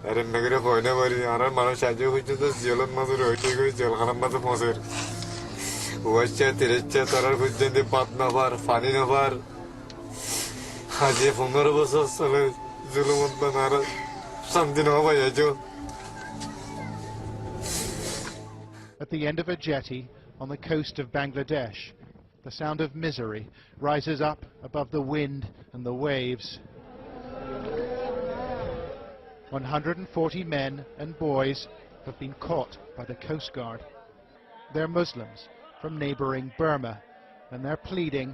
Erin negre boyuna bari arar মানুষ আজও পর্যন্ত জেলের মাঝে রইতে গিয়ে জেলখানার মাঝে পৌঁছে ওয়াচ্চা তিরেচ্চা তারার পর্যন্ত পাত নাবার পানি নাবার আজে 15 বছর চলে জুলুমত বানার শান্তি না পাই আজও At the end of a jetty on the coast of Bangladesh, the sound of misery rises up above the wind and the waves. 140 men and boys have been caught by the Coast Guard. They're Muslims from neighbouring Burma, and they're pleading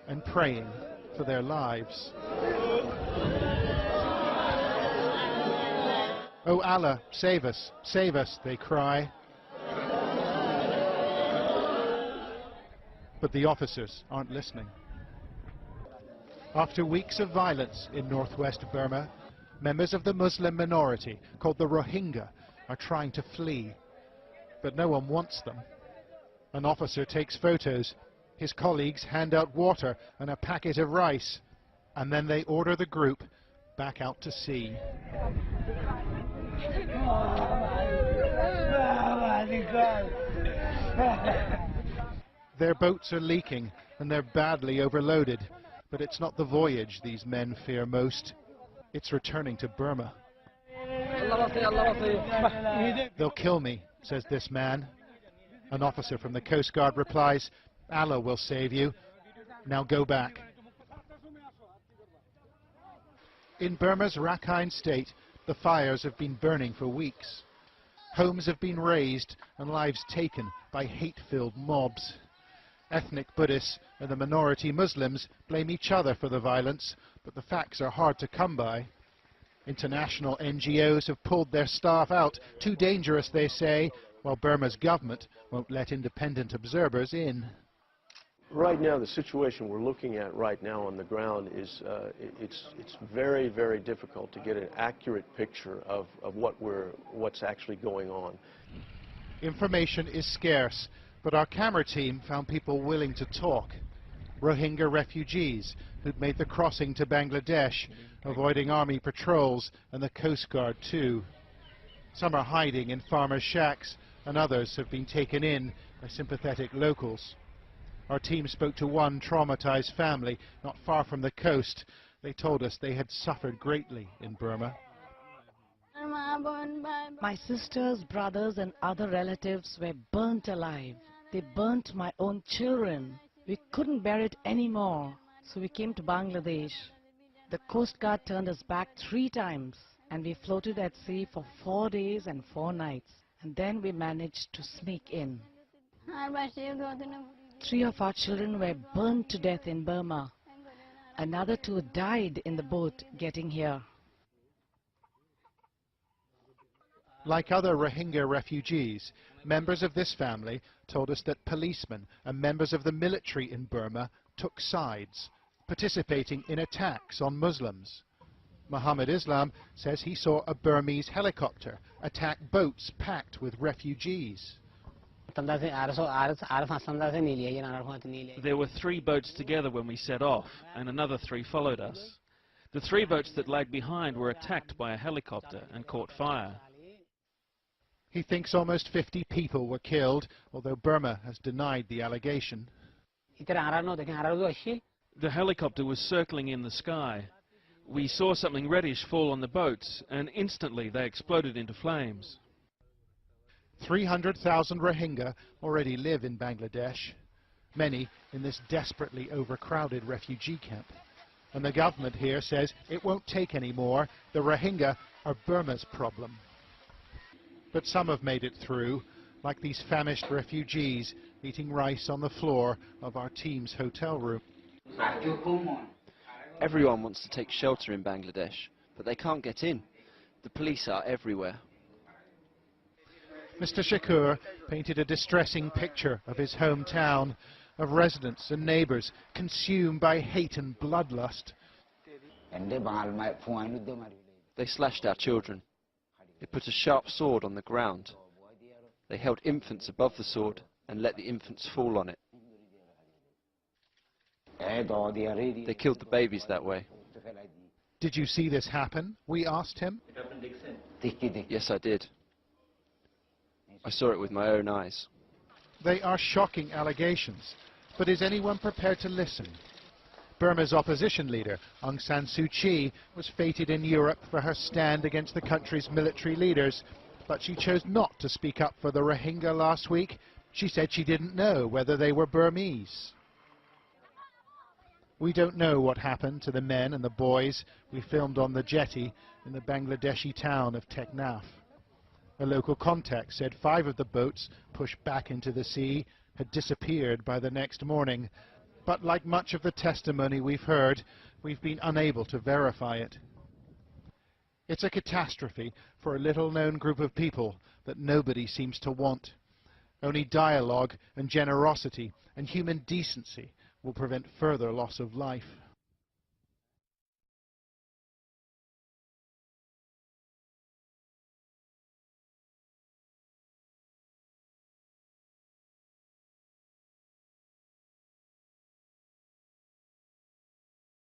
and praying for their lives. "Oh Allah, save us," they cry. But the officers aren't listening. After weeks of violence in northwest Burma, members of the Muslim minority, called the Rohingya, are trying to flee. But no one wants them. An officer takes photos. His colleagues hand out water and a packet of rice, and then they order the group back out to sea. Their boats are leaking and they're badly overloaded, but it's not the voyage these men fear most. It's returning to Burma. "They'll kill me," says this man. An officer from the Coast Guard replies, "Allah will save you. Now go back." In Burma's Rakhine state, the fires have been burning for weeks. Homes have been razed and lives taken by hate-filled mobs. Ethnic Buddhists and the minority Muslims blame each other for the violence, but the facts are hard to come by. International NGOs have pulled their staff out, too dangerous, they say, while Burma's government won't let independent observers in. Right now, the situation we're looking at right now on the ground is it's very, very difficult to get an accurate picture of what's actually going on. Information is scarce, but our camera team found people willing to talk. Rohingya refugees who'd made the crossing to Bangladesh, avoiding army patrols and the Coast Guard too. Some are hiding in farmers' shacks, and others have been taken in by sympathetic locals. Our team spoke to one traumatized family not far from the coast. They told us they had suffered greatly in Burma. "My sisters, brothers and other relatives were burnt alive. They burnt my own children. We couldn't bear it anymore, so we came to Bangladesh. The Coast Guard turned us back 3 times, and we floated at sea for 4 days and 4 nights. And then we managed to sneak in. 3 of our children were burned to death in Burma. Another 2 died in the boat getting here." Like other Rohingya refugees, members of this family told us that policemen and members of the military in Burma took sides, participating in attacks on Muslims. Muhammad Islam says he saw a Burmese helicopter attack boats packed with refugees. There were 3 boats together when we set off, and another 3 followed us. The 3 boats that lagged behind were attacked by a helicopter and caught fire. He thinks almost 50 people were killed, although Burma has denied the allegation. The helicopter was circling in the sky. We saw something reddish fall on the boats, and instantly they exploded into flames. 300,000 Rohingya already live in Bangladesh, many in this desperately overcrowded refugee camp. And the government here says it won't take any more. The Rohingya are Burma's problem. But some have made it through, like these famished refugees eating rice on the floor of our team's hotel room. Everyone wants to take shelter in Bangladesh, but they can't get in. The police are everywhere. Mr. Shakur painted a distressing picture of his hometown, of residents and neighbours consumed by hate and bloodlust. They slashed our children. They put a sharp sword on the ground. They held infants above the sword and let the infants fall on it. They killed the babies that way. Did you see this happen? We asked him. Yes, I did. I saw it with my own eyes. They are shocking allegations, but is anyone prepared to listen? Burma's opposition leader, Aung San Suu Kyi, was feted in Europe for her stand against the country's military leaders, but she chose not to speak up for the Rohingya last week. She said she didn't know whether they were Burmese. We don't know what happened to the men and the boys we filmed on the jetty in the Bangladeshi town of Teknaf. A local contact said 5 of the boats pushed back into the sea had disappeared by the next morning. But like much of the testimony we've heard, we've been unable to verify it. It's a catastrophe for a little-known group of people that nobody seems to want. Only dialogue and generosity and human decency will prevent further loss of life.